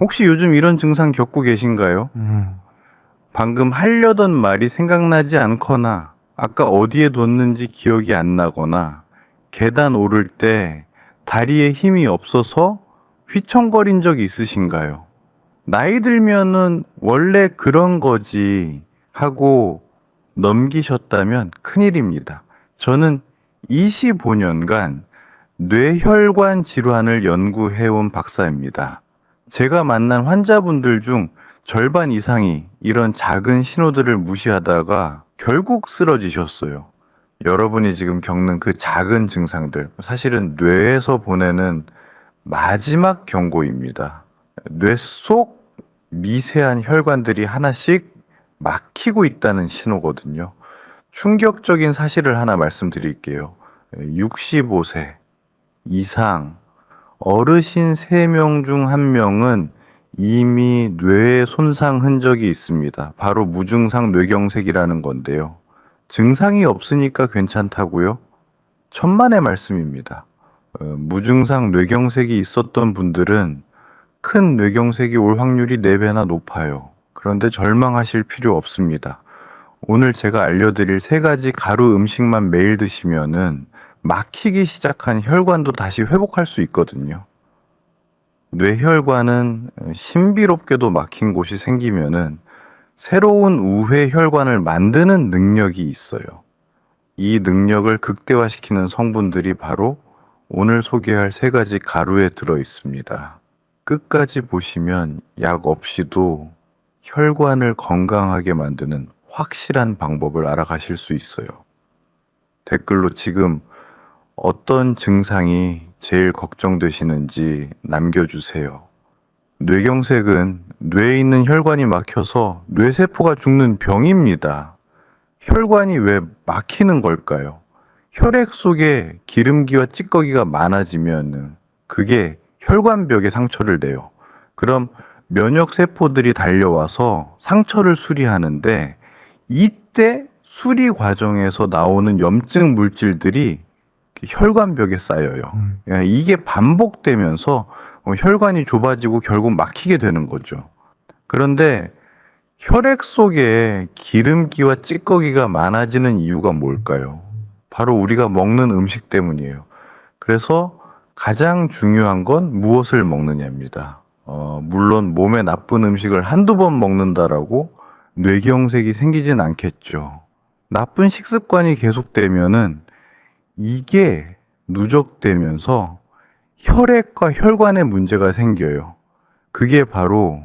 혹시 요즘 이런 증상 겪고 계신가요? 방금 하려던 말이 생각나지 않거나, 아까 어디에 뒀는지 기억이 안 나거나, 계단 오를 때 다리에 힘이 없어서 휘청거린 적 있으신가요? 나이 들면은 원래 그런 거지 하고 넘기셨다면 큰일입니다. 저는 25년간 뇌혈관 질환을 연구해온 박사입니다. 제가 만난 환자분들 중 절반 이상이 이런 작은 신호들을 무시하다가 결국 쓰러지셨어요. 여러분이 지금 겪는 그 작은 증상들, 사실은 뇌에서 보내는 마지막 경고입니다. 뇌 속 미세한 혈관들이 하나씩 막히고 있다는 신호거든요. 충격적인 사실을 하나 말씀드릴게요. 65세 이상 어르신 3명 중 1명은 이미 뇌에 손상 흔적이 있습니다. 바로 무증상 뇌경색이라는 건데요. 증상이 없으니까 괜찮다고요? 천만의 말씀입니다. 무증상 뇌경색이 있었던 분들은 큰 뇌경색이 올 확률이 4배나 높아요. 그런데 절망하실 필요 없습니다. 오늘 제가 알려드릴 3가지 가루 음식만 매일 드시면은 막히기 시작한 혈관도 다시 회복할 수 있거든요. 뇌혈관은 신비롭게도 막힌 곳이 생기면은 새로운 우회 혈관을 만드는 능력이 있어요. 이 능력을 극대화시키는 성분들이 바로 오늘 소개할 3가지 가루에 들어 있습니다. 끝까지 보시면 약 없이도 혈관을 건강하게 만드는 확실한 방법을 알아가실 수 있어요. 댓글로 지금 어떤 증상이 제일 걱정되시는지 남겨주세요. 뇌경색은 뇌에 있는 혈관이 막혀서 뇌세포가 죽는 병입니다. 혈관이 왜 막히는 걸까요? 혈액 속에 기름기와 찌꺼기가 많아지면 그게 혈관벽에 상처를 내요. 그럼 면역세포들이 달려와서 상처를 수리하는데 이때 수리 과정에서 나오는 염증 물질들이 혈관벽에 쌓여요. 이게 반복되면서 혈관이 좁아지고 결국 막히게 되는 거죠. 그런데 혈액 속에 기름기와 찌꺼기가 많아지는 이유가 뭘까요? 바로 우리가 먹는 음식 때문이에요. 그래서 가장 중요한 건 무엇을 먹느냐입니다. 물론 몸에 나쁜 음식을 한두 번 먹는다라고 뇌경색이 생기진 않겠죠. 나쁜 식습관이 계속되면은 이게 누적되면서 혈액과 혈관에 문제가 생겨요. 그게 바로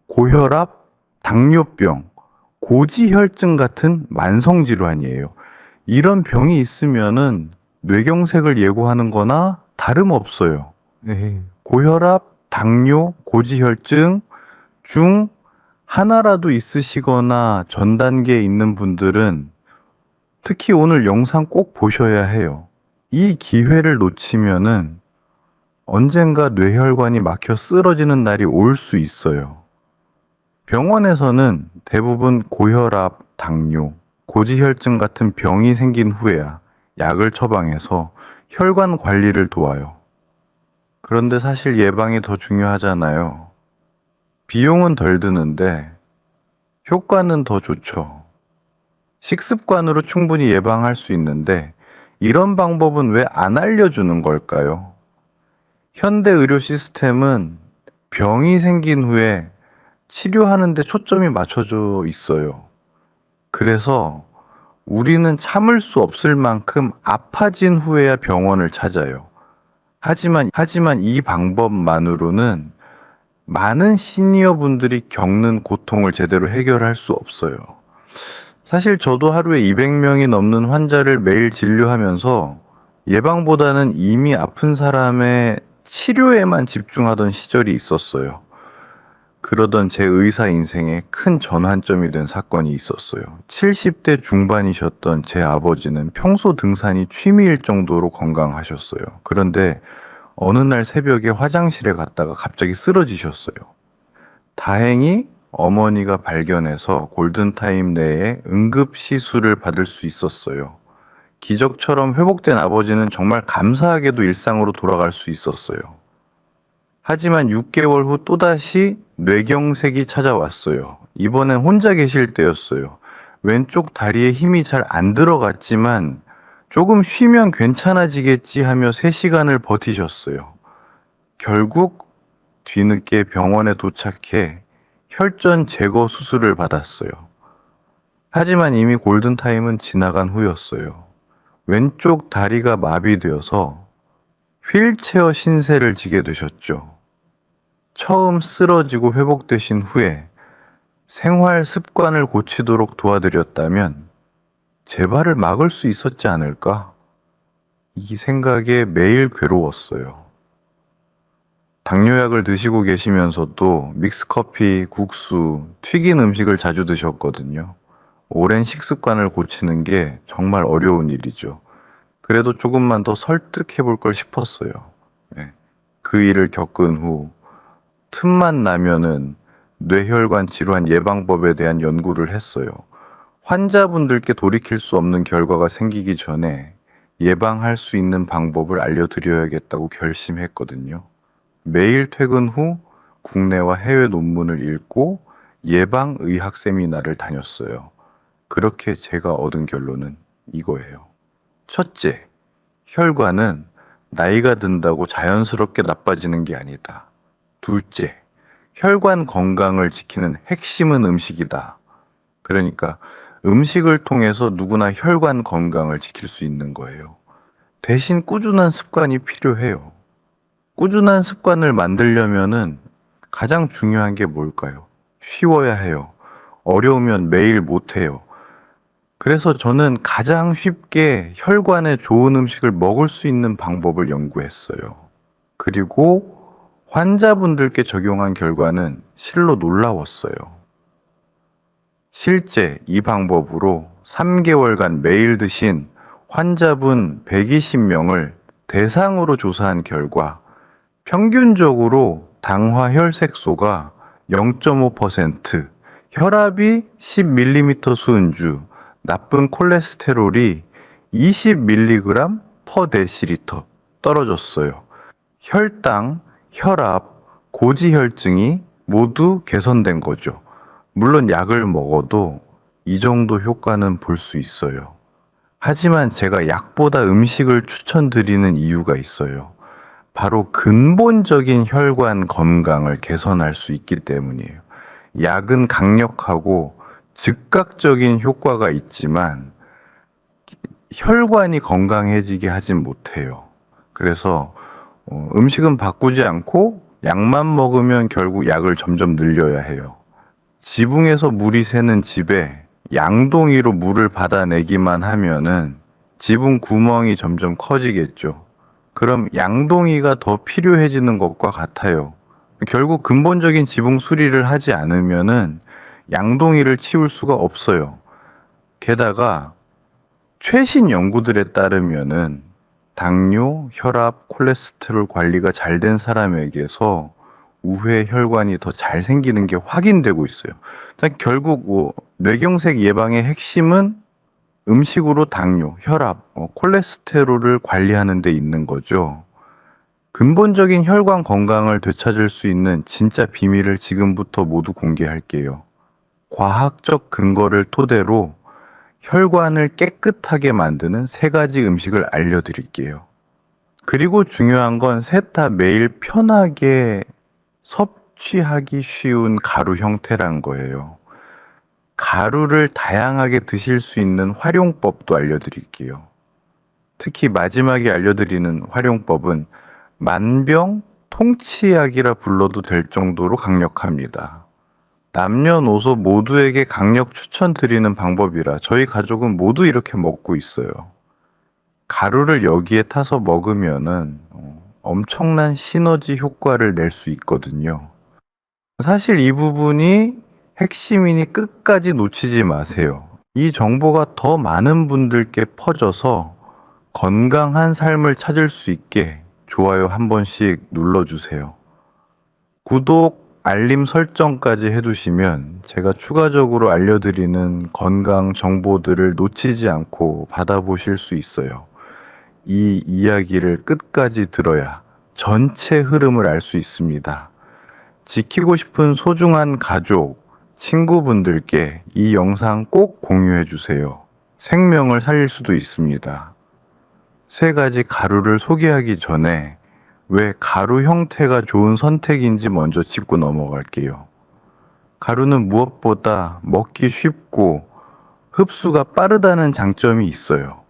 고혈압, 당뇨병, 고지혈증 같은 만성질환이에요. 이런 병이 있으면은 뇌경색을 예고하는 거나 다름없어요. 네. 고혈압, 당뇨, 고지혈증 중 하나라도 있으시거나 전 단계에 있는 분들은 특히 오늘 영상 꼭 보셔야 해요. 이 기회를 놓치면은 언젠가 뇌혈관이 막혀 쓰러지는 날이 올 수 있어요. 병원에서는 대부분 고혈압, 당뇨, 고지혈증 같은 병이 생긴 후에야 약을 처방해서 혈관 관리를 도와요. 그런데 사실 예방이 더 중요하잖아요. 비용은 덜 드는데 효과는 더 좋죠. 식습관으로 충분히 예방할 수 있는데 이런 방법은 왜 안 알려주는 걸까요? 현대 의료 시스템은 병이 생긴 후에 치료하는 데 초점이 맞춰져 있어요. 그래서 우리는 참을 수 없을 만큼 아파진 후에야 병원을 찾아요. 하지만 이 방법만으로는 많은 시니어 분들이 겪는 고통을 제대로 해결할 수 없어요. 사실 저도 하루에 200명이 넘는 환자를 매일 진료하면서 예방보다는 이미 아픈 사람의 치료에만 집중하던 시절이 있었어요. 그러던 제 의사 인생에 큰 전환점이 된 사건이 있었어요. 70대 중반이셨던 제 아버지는 평소 등산이 취미일 정도로 건강하셨어요. 그런데 어느 날 새벽에 화장실에 갔다가 갑자기 쓰러지셨어요. 다행히 어머니가 발견해서 골든타임 내에 응급시술을 받을 수 있었어요. 기적처럼 회복된 아버지는 정말 감사하게도 일상으로 돌아갈 수 있었어요. 하지만 6개월 후 또다시 뇌경색이 찾아왔어요. 이번엔 혼자 계실 때였어요. 왼쪽 다리에 힘이 잘 안 들어갔지만 조금 쉬면 괜찮아지겠지 하며 3시간을 버티셨어요. 결국 뒤늦게 병원에 도착해 혈전 제거 수술을 받았어요. 하지만 이미 골든타임은 지나간 후였어요. 왼쪽 다리가 마비되어서 휠체어 신세를 지게 되셨죠. 처음 쓰러지고 회복되신 후에 생활 습관을 고치도록 도와드렸다면 재발을 막을 수 있었지 않을까? 이 생각에 매일 괴로웠어요. 당뇨약을 드시고 계시면서도 믹스커피, 국수, 튀긴 음식을 자주 드셨거든요. 오랜 식습관을 고치는 게 정말 어려운 일이죠. 그래도 조금만 더 설득해 볼 걸 싶었어요. 네. 그 일을 겪은 후 틈만 나면은 뇌혈관 질환 예방법에 대한 연구를 했어요. 환자분들께 돌이킬 수 없는 결과가 생기기 전에 예방할 수 있는 방법을 알려드려야겠다고 결심했거든요. 매일 퇴근 후 국내와 해외 논문을 읽고 예방의학 세미나를 다녔어요. 그렇게 제가 얻은 결론은 이거예요. 첫째, 혈관은 나이가 든다고 자연스럽게 나빠지는 게 아니다. 둘째, 혈관 건강을 지키는 핵심은 음식이다. 그러니까 음식을 통해서 누구나 혈관 건강을 지킬 수 있는 거예요. 대신 꾸준한 습관이 필요해요. 꾸준한 습관을 만들려면은 가장 중요한 게 뭘까요? 쉬워야 해요. 어려우면 매일 못 해요. 그래서 저는 가장 쉽게 혈관에 좋은 음식을 먹을 수 있는 방법을 연구했어요. 그리고 환자분들께 적용한 결과는 실로 놀라웠어요. 실제 이 방법으로 3개월간 매일 드신 환자분 120명을 대상으로 조사한 결과 평균적으로 당화 혈색소가 0.5%, 혈압이 10ml 수은주, 나쁜 콜레스테롤이 20mg per 데시리터 떨어졌어요. 혈당, 혈압, 고지혈증이 모두 개선된 거죠. 물론 약을 먹어도 이 정도 효과는 볼 수 있어요. 하지만 제가 약보다 음식을 추천드리는 이유가 있어요. 바로 근본적인 혈관 건강을 개선할 수 있기 때문이에요. 약은 강력하고 즉각적인 효과가 있지만 혈관이 건강해지게 하진 못해요. 그래서 음식은 바꾸지 않고 약만 먹으면 결국 약을 점점 늘려야 해요. 지붕에서 물이 새는 집에 양동이로 물을 받아내기만 하면은 지붕 구멍이 점점 커지겠죠. 그럼 양동이가 더 필요해지는 것과 같아요. 결국 근본적인 지붕 수리를 하지 않으면은 양동이를 치울 수가 없어요. 게다가 최신 연구들에 따르면은 당뇨, 혈압, 콜레스테롤 관리가 잘 된 사람에게서 우회 혈관이 더 잘 생기는 게 확인되고 있어요. 결국 뇌경색 예방의 핵심은 음식으로 당뇨, 혈압, 콜레스테롤을 관리하는 데 있는 거죠. 근본적인 혈관 건강을 되찾을 수 있는 진짜 비밀을 지금부터 모두 공개할게요. 과학적 근거를 토대로 혈관을 깨끗하게 만드는 3가지 음식을 알려드릴게요. 그리고 중요한 건 셋 다 매일 편하게 섭취하기 쉬운 가루 형태란 거예요. 가루를 다양하게 드실 수 있는 활용법도 알려드릴게요. 특히 마지막에 알려드리는 활용법은 만병통치약이라 불러도 될 정도로 강력합니다. 남녀노소 모두에게 강력 추천드리는 방법이라 저희 가족은 모두 이렇게 먹고 있어요. 가루를 여기에 타서 먹으면은 엄청난 시너지 효과를 낼 수 있거든요. 사실 이 부분이 핵심이니 끝까지 놓치지 마세요. 이 정보가 더 많은 분들께 퍼져서 건강한 삶을 찾을 수 있게 좋아요 한 번씩 눌러주세요. 구독, 알림 설정까지 해두시면 제가 추가적으로 알려드리는 건강 정보들을 놓치지 않고 받아보실 수 있어요. 이 이야기를 끝까지 들어야 전체 흐름을 알 수 있습니다. 지키고 싶은 소중한 가족, 친구분들께 이 영상 꼭 공유해 주세요. 생명을 살릴 수도 있습니다. 3가지 가루를 소개하기 전에 왜 가루 형태가 좋은 선택인지 먼저 짚고 넘어갈게요. 가루는 무엇보다 먹기 쉽고 흡수가 빠르다는 장점이 있어요.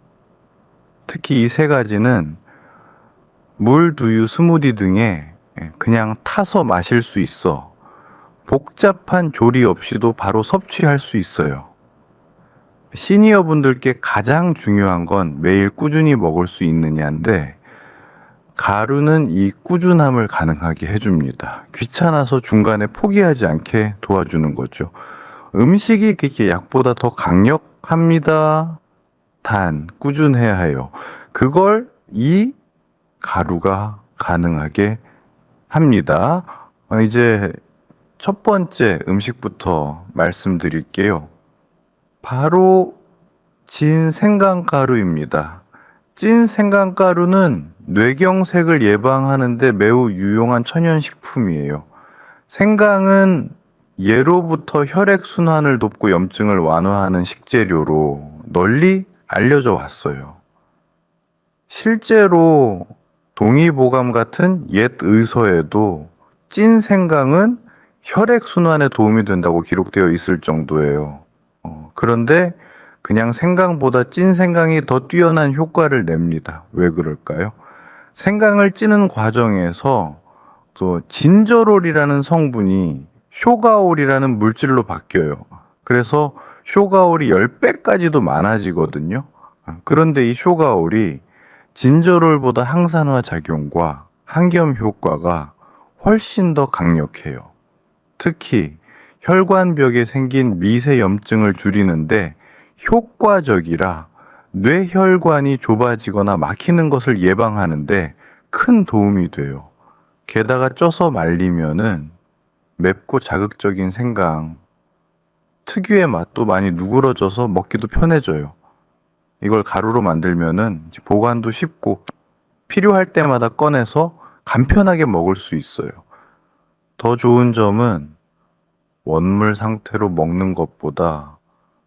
특히 이 3가지는 물, 두유, 스무디 등에 그냥 타서 마실 수 있어 복잡한 조리 없이도 바로 섭취할 수 있어요. 시니어 분들께 가장 중요한 건 매일 꾸준히 먹을 수 있느냐인데, 가루는 이 꾸준함을 가능하게 해줍니다. 귀찮아서 중간에 포기하지 않게 도와주는 거죠. 음식이 그렇게 약보다 더 강력합니다. 단, 꾸준해야 해요. 그걸 이 가루가 가능하게 합니다. 이제 첫 번째 음식부터 말씀드릴게요. 바로 진 생강가루입니다. 찐 생강가루는 뇌경색을 예방하는데 매우 유용한 천연식품이에요. 생강은 예로부터 혈액순환을 돕고 염증을 완화하는 식재료로 널리 알려져 왔어요. 실제로 동의보감 같은 옛 의서에도 찐 생강은 혈액순환에 도움이 된다고 기록되어 있을 정도예요. 그런데 그냥 생강보다 찐 생강이 더 뛰어난 효과를 냅니다. 왜 그럴까요? 생강을 찌는 과정에서 또 진저롤이라는 성분이 쇼가올이라는 물질로 바뀌어요. 그래서 쇼가올이 10배까지도 많아지거든요. 그런데 이 쇼가올이 진저롤보다 항산화 작용과 항염 효과가 훨씬 더 강력해요. 특히 혈관벽에 생긴 미세 염증을 줄이는데 효과적이라 뇌혈관이 좁아지거나 막히는 것을 예방하는데 큰 도움이 돼요. 게다가 쪄서 말리면은 맵고 자극적인 생강 특유의 맛도 많이 누그러져서 먹기도 편해져요. 이걸 가루로 만들면은 보관도 쉽고 필요할 때마다 꺼내서 간편하게 먹을 수 있어요. 더 좋은 점은 원물 상태로 먹는 것보다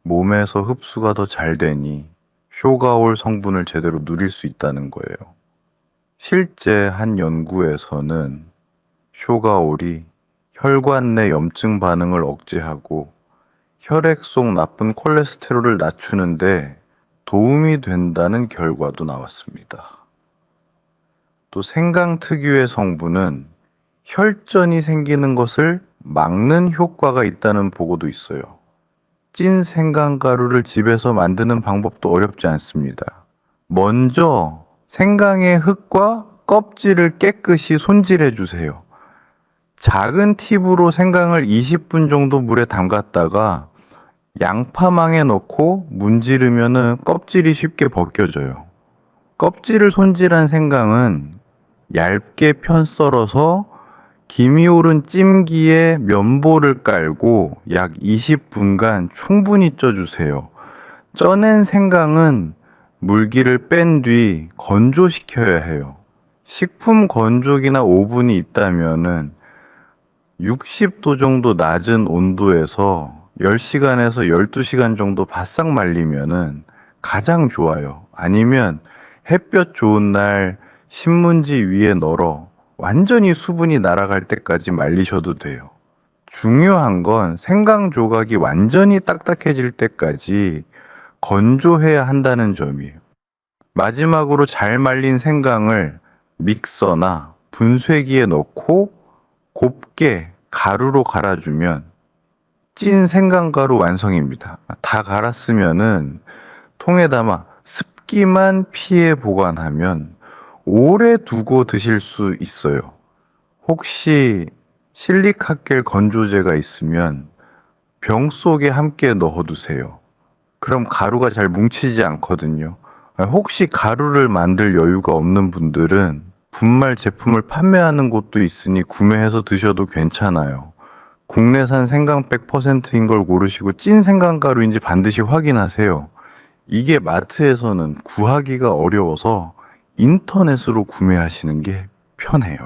몸에서 흡수가 더 잘 되니 쇼가올 성분을 제대로 누릴 수 있다는 거예요. 실제 한 연구에서는 쇼가올이 혈관 내 염증 반응을 억제하고 혈액 속 나쁜 콜레스테롤을 낮추는데 도움이 된다는 결과도 나왔습니다. 또 생강 특유의 성분은 혈전이 생기는 것을 막는 효과가 있다는 보고도 있어요. 찐 생강가루를 집에서 만드는 방법도 어렵지 않습니다. 먼저 생강의 흙과 껍질을 깨끗이 손질해 주세요. 작은 팁으로 생강을 20분 정도 물에 담갔다가 양파망에 넣고 문지르면 껍질이 쉽게 벗겨져요. 껍질을 손질한 생강은 얇게 편 썰어서 김이 오른 찜기에 면보를 깔고 약 20분간 충분히 쪄주세요. 쪄낸 생강은 물기를 뺀 뒤 건조시켜야 해요. 식품 건조기나 오븐이 있다면은 60도 정도 낮은 온도에서 10시간에서 12시간 정도 바싹 말리면은 가장 좋아요. 아니면 햇볕 좋은 날 신문지 위에 널어 완전히 수분이 날아갈 때까지 말리셔도 돼요. 중요한 건 생강 조각이 완전히 딱딱해질 때까지 건조해야 한다는 점이에요. 마지막으로 잘 말린 생강을 믹서나 분쇄기에 넣고 곱게 가루로 갈아주면 찐 생강가루 완성입니다. 다 갈았으면은 통에 담아 습기만 피해 보관하면 오래 두고 드실 수 있어요. 혹시 실리카겔 건조제가 있으면 병 속에 함께 넣어두세요. 그럼 가루가 잘 뭉치지 않거든요. 혹시 가루를 만들 여유가 없는 분들은 분말 제품을 판매하는 곳도 있으니 구매해서 드셔도 괜찮아요. 국내산 생강 100%인 걸 고르시고 찐 생강가루인지 반드시 확인하세요. 이게 마트에서는 구하기가 어려워서 인터넷으로 구매하시는 게 편해요.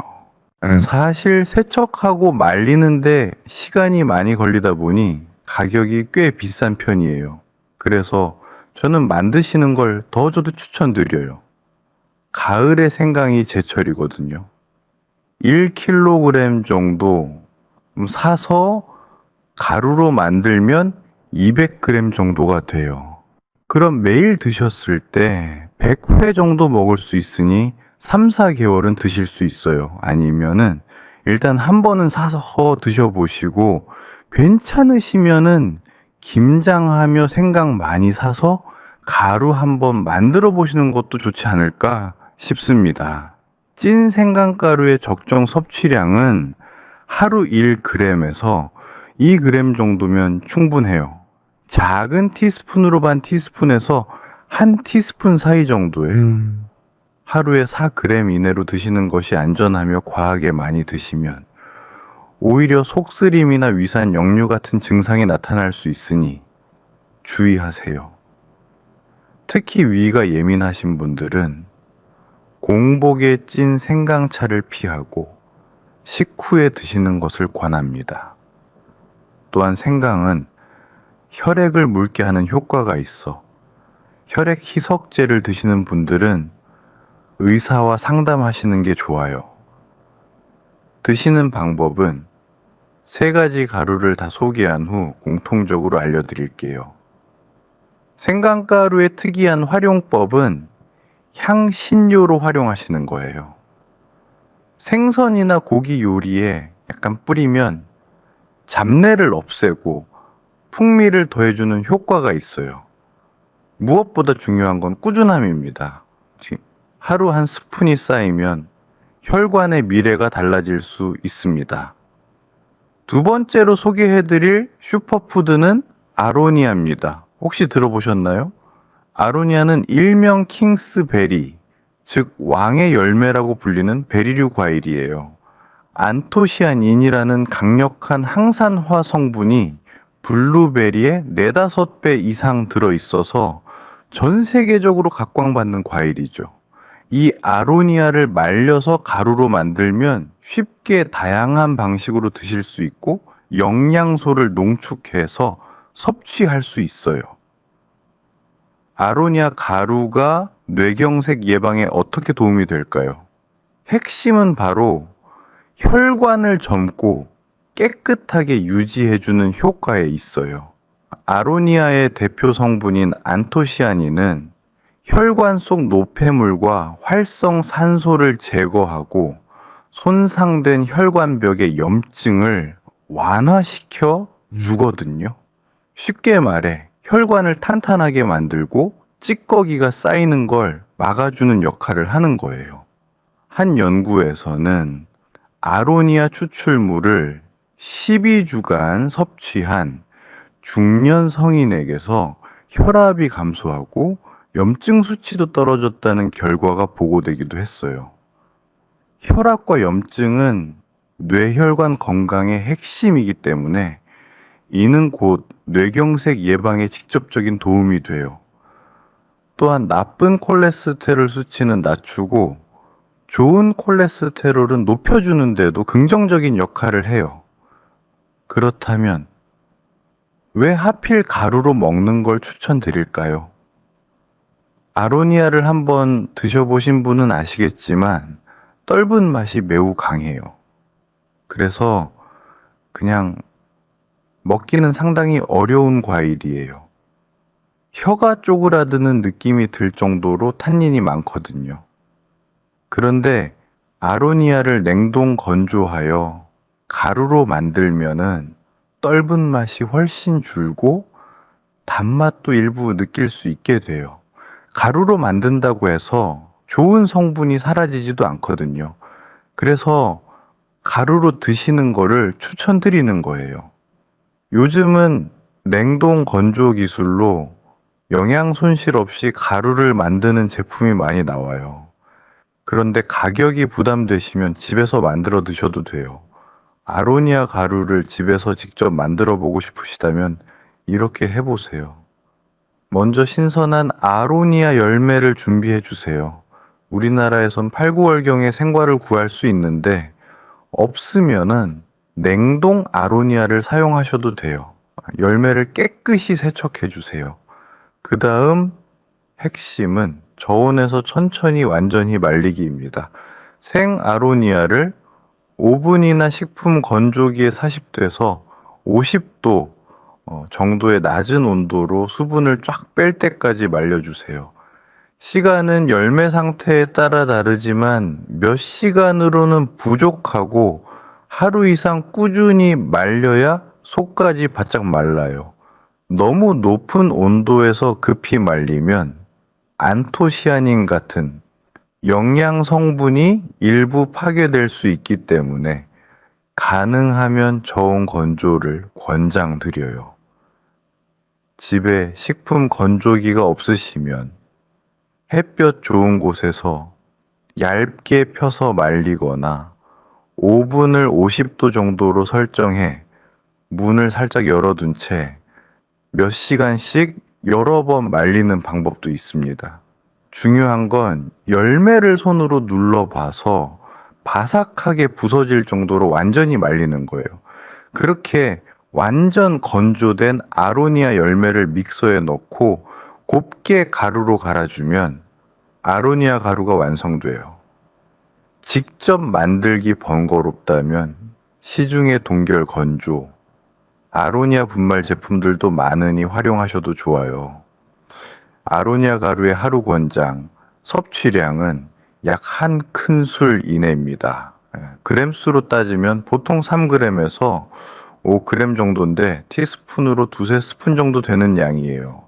사실 세척하고 말리는데 시간이 많이 걸리다 보니 가격이 꽤 비싼 편이에요. 그래서 저는 만드시는 걸 더 저도 추천드려요. 가을에 생강이 제철이거든요. 1kg 정도 사서 가루로 만들면 200g 정도가 돼요. 그럼 매일 드셨을 때 100회 정도 먹을 수 있으니 3, 4개월은 드실 수 있어요. 아니면은 일단 한 번은 사서 드셔보시고 괜찮으시면은 김장하며 생강 많이 사서 가루 한번 만들어 보시는 것도 좋지 않을까 싶습니다. 찐 생강가루의 적정 섭취량은 하루 1g에서 2g 정도면 충분해요. 작은 티스푼으로 반 티스푼에서 한 티스푼 사이 정도예요. 하루에 4g 이내로 드시는 것이 안전하며 과하게 많이 드시면 오히려 속쓰림이나 위산 역류 같은 증상이 나타날 수 있으니 주의하세요. 특히 위가 예민하신 분들은 공복에 찐 생강차를 피하고 식후에 드시는 것을 권합니다. 또한 생강은 혈액을 묽게 하는 효과가 있어 혈액 희석제를 드시는 분들은 의사와 상담하시는 게 좋아요. 드시는 방법은 3가지 가루를 다 소개한 후 공통적으로 알려드릴게요. 생강가루의 특이한 활용법은 향신료로 활용하시는 거예요. 생선이나 고기 요리에 약간 뿌리면 잡내를 없애고 풍미를 더해주는 효과가 있어요. 무엇보다 중요한 건 꾸준함입니다. 하루 한 스푼이 쌓이면 혈관의 미래가 달라질 수 있습니다. 두 번째로 소개해드릴 슈퍼푸드는 아로니아입니다. 혹시 들어보셨나요? 아로니아는 일명 킹스베리, 즉 왕의 열매라고 불리는 베리류 과일이에요. 안토시아닌이라는 강력한 항산화 성분이 블루베리의 4-5배 이상 들어있어서 전 세계적으로 각광받는 과일이죠. 이 아로니아를 말려서 가루로 만들면 쉽게 다양한 방식으로 드실 수 있고 영양소를 농축해서 섭취할 수 있어요. 아로니아 가루가 뇌경색 예방에 어떻게 도움이 될까요? 핵심은 바로 혈관을 젊고 깨끗하게 유지해주는 효과에 있어요. 아로니아의 대표 성분인 안토시아닌은 혈관 속 노폐물과 활성산소를 제거하고 손상된 혈관벽의 염증을 완화시켜 주거든요. 쉽게 말해 혈관을 탄탄하게 만들고 찌꺼기가 쌓이는 걸 막아주는 역할을 하는 거예요. 한 연구에서는 아로니아 추출물을 12주간 섭취한 중년 성인에게서 혈압이 감소하고 염증 수치도 떨어졌다는 결과가 보고되기도 했어요. 혈압과 염증은 뇌혈관 건강의 핵심이기 때문에 이는 곧 뇌경색 예방에 직접적인 도움이 돼요. 또한 나쁜 콜레스테롤 수치는 낮추고 좋은 콜레스테롤은 높여주는 데도 긍정적인 역할을 해요. 그렇다면 왜 하필 가루로 먹는 걸 추천드릴까요? 아로니아를 한번 드셔보신 분은 아시겠지만 떫은 맛이 매우 강해요. 그래서 그냥 먹기는 상당히 어려운 과일이에요. 혀가 쪼그라드는 느낌이 들 정도로 탄닌이 많거든요. 그런데 아로니아를 냉동 건조하여 가루로 만들면은 떫은 맛이 훨씬 줄고 단맛도 일부 느낄 수 있게 돼요. 가루로 만든다고 해서 좋은 성분이 사라지지도 않거든요. 그래서 가루로 드시는 거를 추천드리는 거예요. 요즘은 냉동 건조 기술로 영양 손실 없이 가루를 만드는 제품이 많이 나와요. 그런데 가격이 부담되시면 집에서 만들어 드셔도 돼요. 아로니아 가루를 집에서 직접 만들어 보고 싶으시다면 이렇게 해보세요. 먼저 신선한 아로니아 열매를 준비해 주세요. 우리나라에선 8, 9월경에 생과를 구할 수 있는데 없으면은 냉동 아로니아를 사용하셔도 돼요. 열매를 깨끗이 세척해 주세요. 그 다음 핵심은 저온에서 천천히 완전히 말리기입니다. 생 아로니아를 오븐이나 식품 건조기에 삽입돼서 50도 정도의 낮은 온도로 수분을 쫙 뺄 때까지 말려주세요. 시간은 열매 상태에 따라 다르지만 몇 시간으로는 부족하고 하루 이상 꾸준히 말려야 속까지 바짝 말라요. 너무 높은 온도에서 급히 말리면 안토시아닌 같은 영양 성분이 일부 파괴될 수 있기 때문에 가능하면 저온 건조를 권장드려요. 집에 식품 건조기가 없으시면 햇볕 좋은 곳에서 얇게 펴서 말리거나 오븐을 50도 정도로 설정해 문을 살짝 열어둔 채 몇 시간씩 여러 번 말리는 방법도 있습니다. 중요한 건 열매를 손으로 눌러봐서 바삭하게 부서질 정도로 완전히 말리는 거예요. 그렇게 완전 건조된 아로니아 열매를 믹서에 넣고 곱게 가루로 갈아주면 아로니아 가루가 완성돼요. 직접 만들기 번거롭다면 시중의 동결 건조, 아로니아 분말 제품들도 많으니 활용하셔도 좋아요. 아로니아 가루의 하루 권장, 섭취량은 약 한 큰술 이내입니다. 그램수로 따지면 보통 3g에서 5g 정도인데 티스푼으로 두세 스푼 정도 되는 양이에요.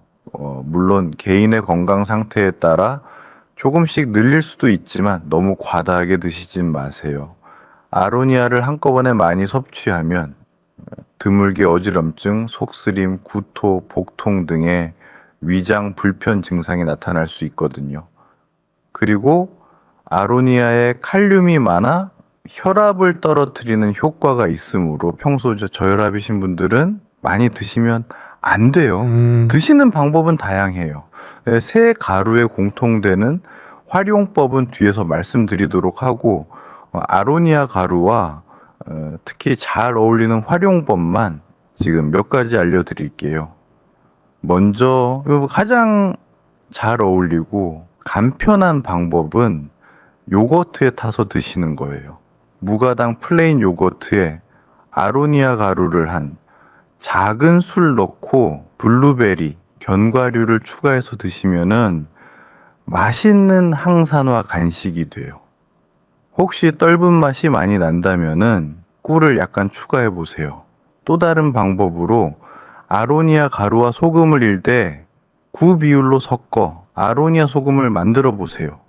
물론 개인의 건강 상태에 따라 조금씩 늘릴 수도 있지만 너무 과다하게 드시진 마세요. 아로니아를 한꺼번에 많이 섭취하면 드물게 어지럼증, 속쓰림, 구토, 복통 등의 위장 불편 증상이 나타날 수 있거든요. 그리고 아로니아에 칼륨이 많아 혈압을 떨어뜨리는 효과가 있으므로 평소 저혈압이신 분들은 많이 드시면 안 돼요. 드시는 방법은 다양해요. 새 가루에 공통되는 활용법은 뒤에서 말씀드리도록 하고 아로니아 가루와 특히 잘 어울리는 활용법만 지금 몇 가지 알려드릴게요. 먼저 가장 잘 어울리고 간편한 방법은 요거트에 타서 드시는 거예요. 무가당 플레인 요거트에 아로니아 가루를 한 작은 술 넣고 블루베리, 견과류를 추가해서 드시면은 맛있는 항산화 간식이 돼요. 혹시 떫은 맛이 많이 난다면은 꿀을 약간 추가해 보세요. 또 다른 방법으로 아로니아 가루와 소금을 일대 구 비율로 섞어 아로니아 소금을 만들어 보세요.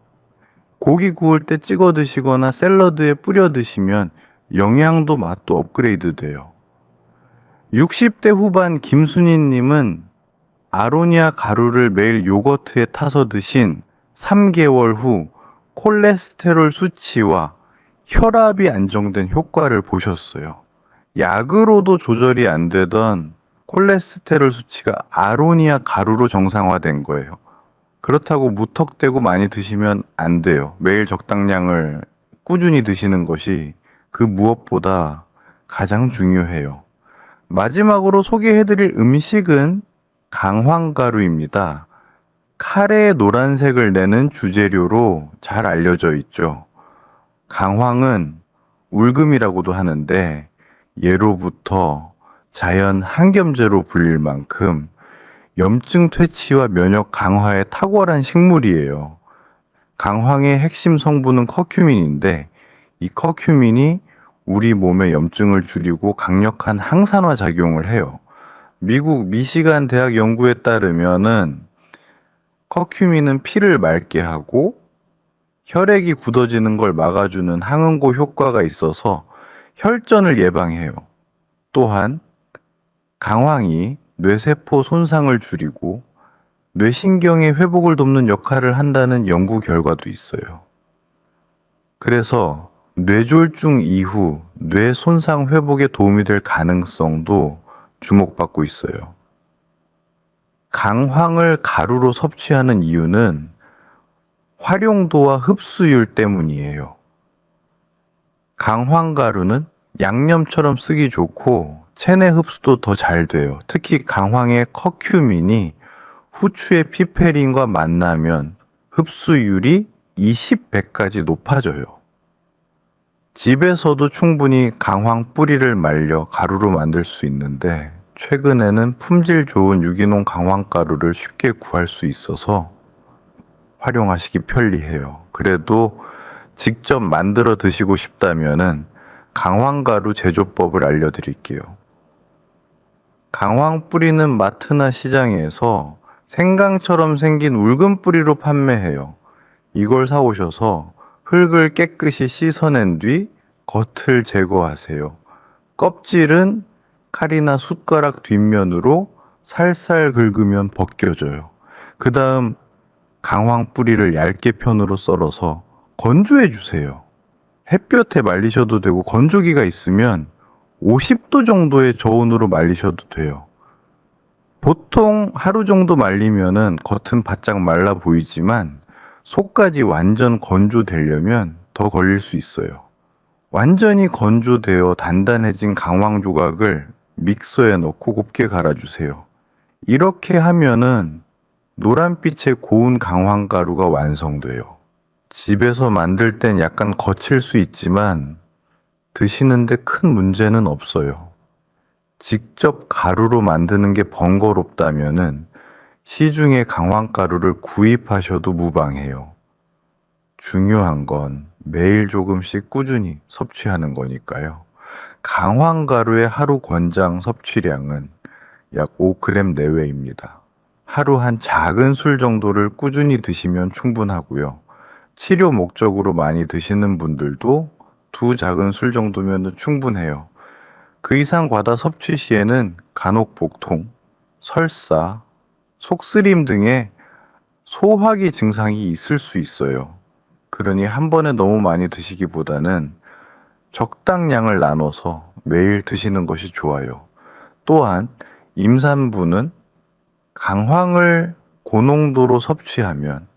고기 구울 때 찍어 드시거나 샐러드에 뿌려 드시면 영양도 맛도 업그레이드 돼요. 60대 후반 김순희님은 아로니아 가루를 매일 요거트에 타서 드신 3개월 후 콜레스테롤 수치와 혈압이 안정된 효과를 보셨어요. 약으로도 조절이 안 되던 콜레스테롤 수치가 아로니아 가루로 정상화된 거예요. 그렇다고 무턱대고 많이 드시면 안 돼요. 매일 적당량을 꾸준히 드시는 것이 그 무엇보다 가장 중요해요. 마지막으로 소개해드릴 음식은 강황가루입니다. 카레의 노란색을 내는 주재료로 잘 알려져 있죠. 강황은 울금이라고도 하는데 예로부터 자연 항염제로 불릴 만큼 염증 퇴치와 면역 강화에 탁월한 식물이에요. 강황의 핵심 성분은 커큐민인데 이 커큐민이 우리 몸의 염증을 줄이고 강력한 항산화 작용을 해요. 미국 미시간 대학 연구에 따르면은 커큐민은 피를 맑게 하고 혈액이 굳어지는 걸 막아주는 항응고 효과가 있어서 혈전을 예방해요. 또한 강황이 뇌세포 손상을 줄이고 뇌신경의 회복을 돕는 역할을 한다는 연구 결과도 있어요. 그래서 뇌졸중 이후 뇌 손상 회복에 도움이 될 가능성도 주목받고 있어요. 강황을 가루로 섭취하는 이유는 활용도와 흡수율 때문이에요. 강황가루는 양념처럼 쓰기 좋고 체내 흡수도 더 잘 돼요. 특히 강황의 커큐민이 후추의 피페린과 만나면 흡수율이 20배까지 높아져요. 집에서도 충분히 강황 뿌리를 말려 가루로 만들 수 있는데 최근에는 품질 좋은 유기농 강황가루를 쉽게 구할 수 있어서 활용하시기 편리해요. 그래도 직접 만들어 드시고 싶다면은 강황가루 제조법을 알려드릴게요. 강황 뿌리는 마트나 시장에서 생강처럼 생긴 묽은 뿌리로 판매해요. 이걸 사오셔서 흙을 깨끗이 씻어낸 뒤 겉을 제거하세요. 껍질은 칼이나 숟가락 뒷면으로 살살 긁으면 벗겨져요. 그 다음 강황 뿌리를 얇게 편으로 썰어서 건조해 주세요. 햇볕에 말리셔도 되고 건조기가 있으면 50도 정도의 저온으로 말리셔도 돼요. 보통 하루 정도 말리면은 겉은 바짝 말라 보이지만 속까지 완전 건조되려면 더 걸릴 수 있어요. 완전히 건조되어 단단해진 강황 조각을 믹서에 넣고 곱게 갈아주세요. 이렇게 하면은 노란빛의 고운 강황가루가 완성돼요. 집에서 만들 땐 약간 거칠 수 있지만 드시는데 큰 문제는 없어요. 직접 가루로 만드는 게 번거롭다면은 시중에 강황가루를 구입하셔도 무방해요. 중요한 건 매일 조금씩 꾸준히 섭취하는 거니까요. 강황가루의 하루 권장 섭취량은 약 5g 내외입니다. 하루 한 작은 술 정도를 꾸준히 드시면 충분하고요. 치료 목적으로 많이 드시는 분들도 2 작은 술 정도면 충분해요. 그 이상 과다 섭취 시에는 간혹 복통, 설사, 속쓰림 등의 소화기 증상이 있을 수 있어요. 그러니 한 번에 너무 많이 드시기보다는 적당량을 나눠서 매일 드시는 것이 좋아요. 또한 임산부는 강황을 고농도로 섭취하면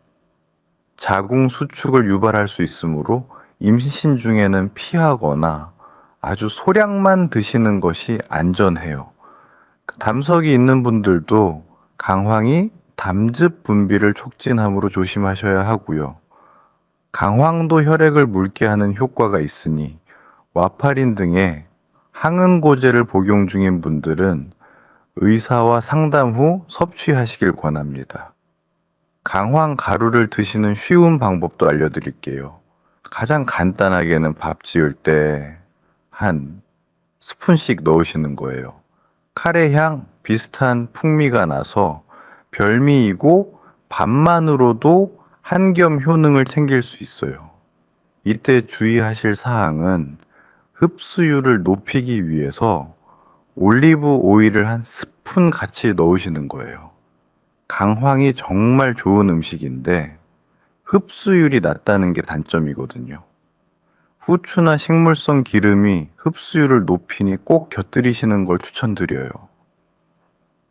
자궁 수축을 유발할 수 있으므로 임신 중에는 피하거나 아주 소량만 드시는 것이 안전해요. 담석이 있는 분들도 강황이 담즙 분비를 촉진하므로 조심하셔야 하고요. 강황도 혈액을 묽게 하는 효과가 있으니 와파린 등의 항응고제를 복용 중인 분들은 의사와 상담 후 섭취하시길 권합니다. 강황 가루를 드시는 쉬운 방법도 알려드릴게요. 가장 간단하게는 밥 지을 때 한 스푼씩 넣으시는 거예요. 카레 향 비슷한 풍미가 나서 별미이고 밥만으로도 한겸 효능을 챙길 수 있어요. 이때 주의하실 사항은 흡수율을 높이기 위해서 올리브 오일을 한 스푼 같이 넣으시는 거예요. 강황이 정말 좋은 음식인데 흡수율이 낮다는 게 단점이거든요. 후추나 식물성 기름이 흡수율을 높이니 꼭 곁들이시는 걸 추천드려요.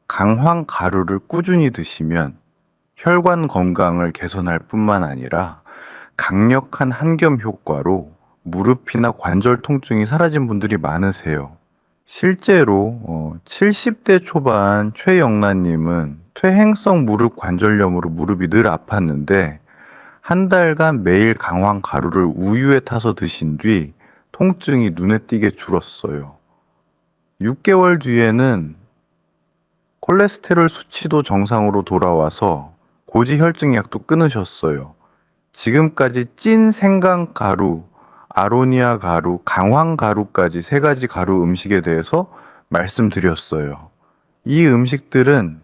강황 가루를 꾸준히 드시면 혈관 건강을 개선할 뿐만 아니라 강력한 한겸 효과로 무릎이나 관절 통증이 사라진 분들이 많으세요. 실제로 70대 초반 최영란님은 퇴행성 무릎 관절염으로 무릎이 늘 아팠는데 한 달간 매일 강황 가루를 우유에 타서 드신 뒤 통증이 눈에 띄게 줄었어요. 6개월 뒤에는 콜레스테롤 수치도 정상으로 돌아와서 고지혈증 약도 끊으셨어요. 지금까지 찐 생강 가루, 아로니아 가루, 강황 가루까지 3가지 가루 음식에 대해서 말씀드렸어요. 이 음식들은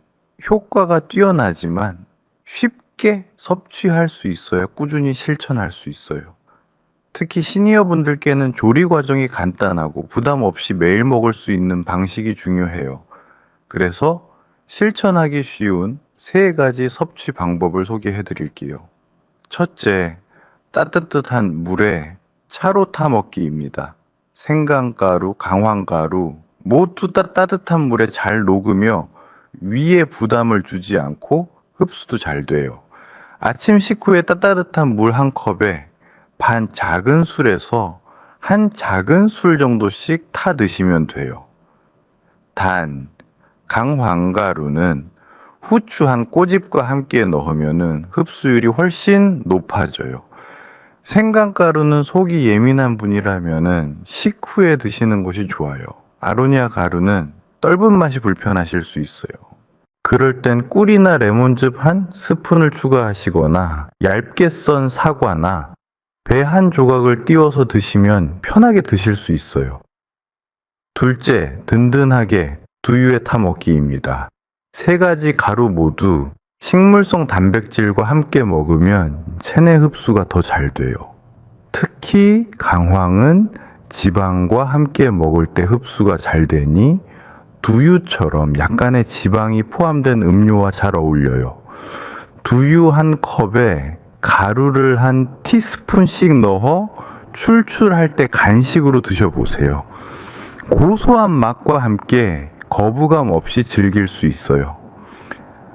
효과가 뛰어나지만 쉽게 섭취할 수 있어야 꾸준히 실천할 수 있어요. 특히 시니어분들께는 조리 과정이 간단하고 부담 없이 매일 먹을 수 있는 방식이 중요해요. 그래서 실천하기 쉬운 3가지 섭취 방법을 소개해 드릴게요. 첫째, 따뜻한 물에 차로 타 먹기입니다. 생강가루, 강황가루 모두 따뜻한 물에 잘 녹으며 위에 부담을 주지 않고 흡수도 잘 돼요. 아침 식후에 따뜻한 물 한 컵에 반 작은 술에서 한 작은 술 정도씩 타 드시면 돼요. 단, 강황가루는 후추 한 꼬집과 함께 넣으면 흡수율이 훨씬 높아져요. 생강가루는 속이 예민한 분이라면 식후에 드시는 것이 좋아요. 아로니아 가루는 떫은 맛이 불편하실 수 있어요. 그럴 땐 꿀이나 레몬즙 한 스푼을 추가하시거나 얇게 썬 사과나 배 한 조각을 띄워서 드시면 편하게 드실 수 있어요. 둘째, 든든하게 두유에 타 먹기입니다. 세 가지 가루 모두 식물성 단백질과 함께 먹으면 체내 흡수가 더 잘 돼요. 특히 강황은 지방과 함께 먹을 때 흡수가 잘 되니 두유처럼 약간의 지방이 포함된 음료와 잘 어울려요. 두유 한 컵에 가루를 한 티스푼씩 넣어 출출할 때 간식으로 드셔보세요. 고소한 맛과 함께 거부감 없이 즐길 수 있어요.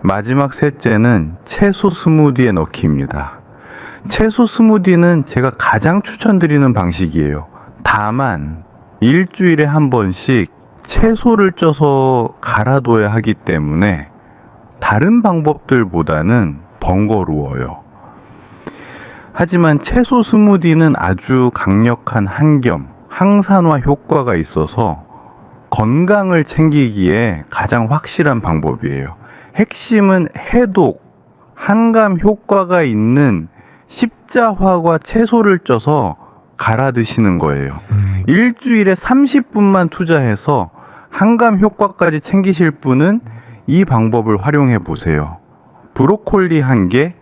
마지막 셋째는 채소 스무디에 넣기입니다. 채소 스무디는 제가 가장 추천드리는 방식이에요. 다만 일주일에 한 번씩 채소를 쪄서 갈아둬야 하기 때문에 다른 방법들보다는 번거로워요. 하지만 채소 스무디는 아주 강력한 한겸, 항산화 효과가 있어서 건강을 챙기기에 가장 확실한 방법이에요. 핵심은 해독, 한감 효과가 있는 십자화과 채소를 쪄서 갈아 드시는 거예요. 일주일에 30분만 투자해서 한감 효과까지 챙기실 분은 이 방법을 활용해 보세요. 브로콜리 1개,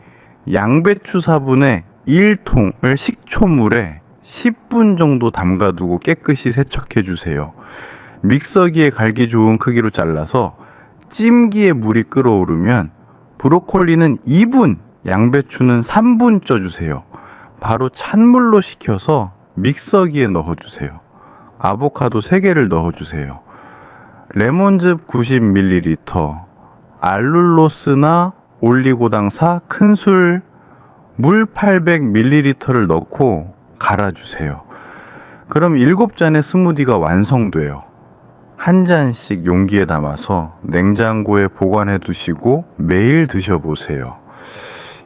양배추 4분의 1통을 식초물에 10분 정도 담가두고 깨끗이 세척해 주세요. 믹서기에 갈기 좋은 크기로 잘라서 찜기에 물이 끓어오르면 브로콜리는 2분, 양배추는 3분 쪄주세요. 바로 찬물로 식혀서 믹서기에 넣어주세요. 아보카도 3개를 넣어주세요. 레몬즙 90ml, 알룰로스나 올리고당사 큰술, 물 800ml를 넣고 갈아주세요. 그럼 7잔의 스무디가 완성돼요. 한 잔씩 용기에 담아서 냉장고에 보관해 두시고 매일 드셔보세요.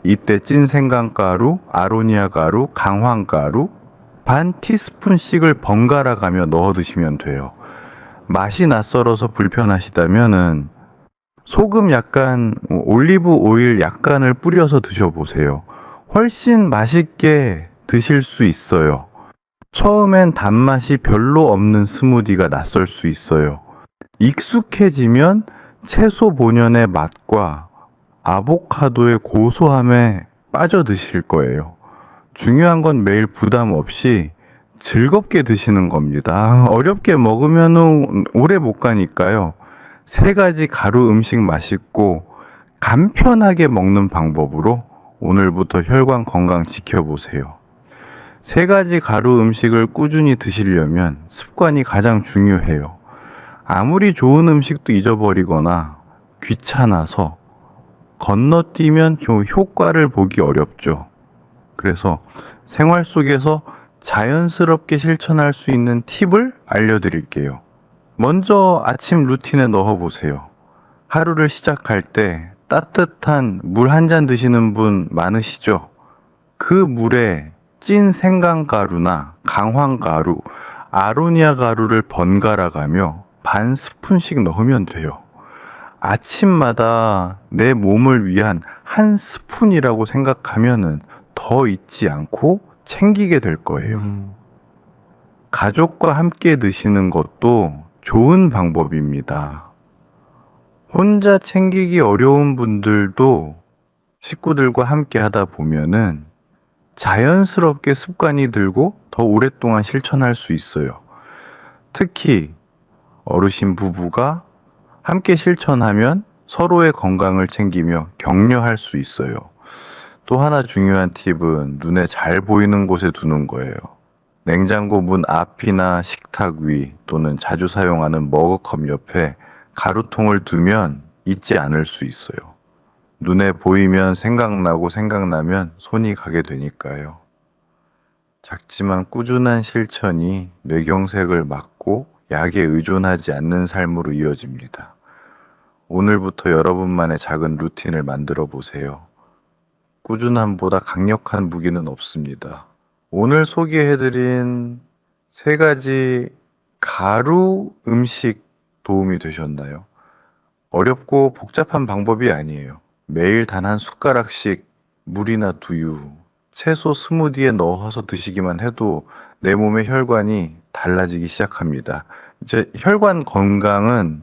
이때 찐 생강가루, 아로니아 가루, 강황가루 반 티스푼씩을 번갈아 가며 넣어 드시면 돼요. 맛이 낯설어서 불편하시다면은 소금 약간, 올리브 오일 약간을 뿌려서 드셔보세요. 훨씬 맛있게 드실 수 있어요. 처음엔 단맛이 별로 없는 스무디가 낯설 수 있어요. 익숙해지면 채소 본연의 맛과 아보카도의 고소함에 빠져 드실 거예요. 중요한 건 매일 부담 없이 즐겁게 드시는 겁니다. 어렵게 먹으면 오래 못 가니까요. 3가지 가루 음식 맛있고 간편하게 먹는 방법으로 오늘부터 혈관 건강 지켜보세요. 3가지 가루 음식을 꾸준히 드시려면 습관이 가장 중요해요. 아무리 좋은 음식도 잊어버리거나 귀찮아서 건너뛰면 좀 효과를 보기 어렵죠. 그래서 생활 속에서 자연스럽게 실천할 수 있는 팁을 알려드릴게요. 먼저 아침 루틴에 넣어보세요. 하루를 시작할 때 따뜻한 물 한 잔 드시는 분 많으시죠? 그 물에 찐 생강가루나 강황가루, 아로니아 가루를 번갈아 가며 반 스푼씩 넣으면 돼요. 아침마다 내 몸을 위한 한 스푼이라고 생각하면은 더 잊지 않고 챙기게 될 거예요. 가족과 함께 드시는 것도 좋은 방법입니다. 혼자 챙기기 어려운 분들도 식구들과 함께 하다 보면은 자연스럽게 습관이 들고 더 오랫동안 실천할 수 있어요. 특히 어르신 부부가 함께 실천하면 서로의 건강을 챙기며 격려할 수 있어요. 또 하나 중요한 팁은 눈에 잘 보이는 곳에 두는 거예요. 냉장고 문 앞이나 식탁 위 또는 자주 사용하는 머그컵 옆에 가루통을 두면 잊지 않을 수 있어요. 눈에 보이면 생각나고 생각나면 손이 가게 되니까요. 작지만 꾸준한 실천이 뇌경색을 막고 약에 의존하지 않는 삶으로 이어집니다. 오늘부터 여러분만의 작은 루틴을 만들어 보세요. 꾸준함보다 강력한 무기는 없습니다. 오늘 소개해드린 3가지 가루 음식 도움이 되셨나요? 어렵고 복잡한 방법이 아니에요. 매일 단 한 숟가락씩 물이나 두유, 채소 스무디에 넣어서 드시기만 해도 내 몸의 혈관이 달라지기 시작합니다. 이제 혈관 건강은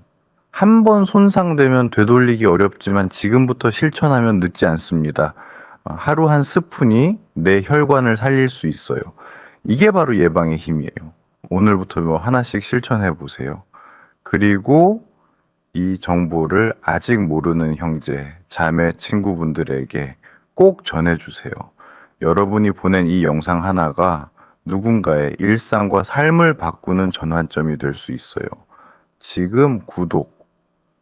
한 번 손상되면 되돌리기 어렵지만 지금부터 실천하면 늦지 않습니다. 하루 한 스푼이 내 혈관을 살릴 수 있어요. 이게 바로 예방의 힘이에요. 오늘부터 뭐 하나씩 실천해 보세요. 그리고 이 정보를 아직 모르는 형제, 자매, 친구분들에게 꼭 전해주세요. 여러분이 보낸 이 영상 하나가 누군가의 일상과 삶을 바꾸는 전환점이 될 수 있어요. 지금 구독,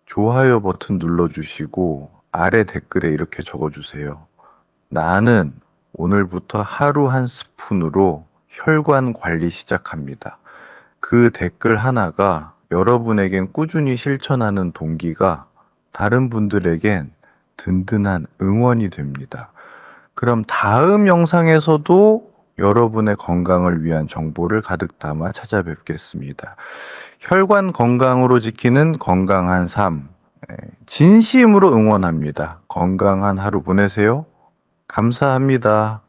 좋아요 버튼 눌러주시고 아래 댓글에 이렇게 적어주세요. 나는 오늘부터 하루 한 스푼으로 혈관 관리 시작합니다. 그 댓글 하나가 여러분에겐 꾸준히 실천하는 동기가 다른 분들에겐 든든한 응원이 됩니다. 그럼 다음 영상에서도 여러분의 건강을 위한 정보를 가득 담아 찾아뵙겠습니다. 혈관 건강으로 지키는 건강한 삶, 진심으로 응원합니다. 건강한 하루 보내세요. 감사합니다.